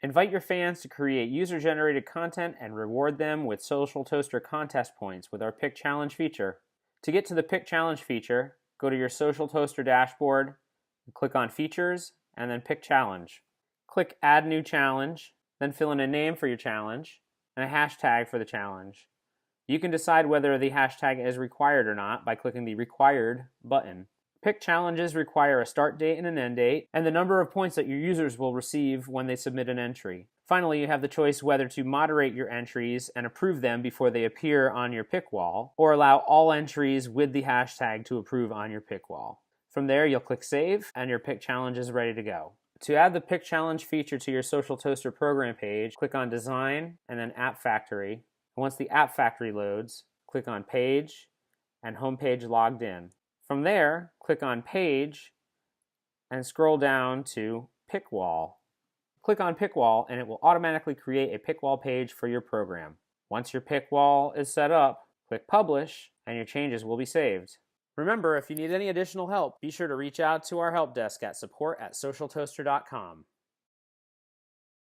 Invite your fans to create user-generated content and reward them with SocialToaster contest points with our Pick Challenge feature. To get to the Pick Challenge feature, go to your SocialToaster dashboard, click on Features, and then Pick Challenge. Click Add New Challenge, then fill in a name for your challenge and a hashtag for the challenge. You can decide whether the hashtag is required or not by clicking the Required button. Pick challenges require a start date and an end date, and the number of points that your users will receive when they submit an entry. Finally, you have the choice whether to moderate your entries and approve them before they appear on your pick wall, or allow all entries with the hashtag to approve on your pick wall. From there, you'll click Save, and your pick challenge is ready to go. To add the Pick Challenge feature to your SocialToaster program page, click on Design and then App Factory. Once the App Factory loads, click on Page and Homepage Logged In. From there, click on Page and scroll down to Pick Wall. Click on Pick Wall and it will automatically create a Pick Wall page for your program. Once your Pick Wall is set up, click Publish and your changes will be saved. Remember, if you need any additional help, be sure to reach out to our help desk at support@socialtoaster.com.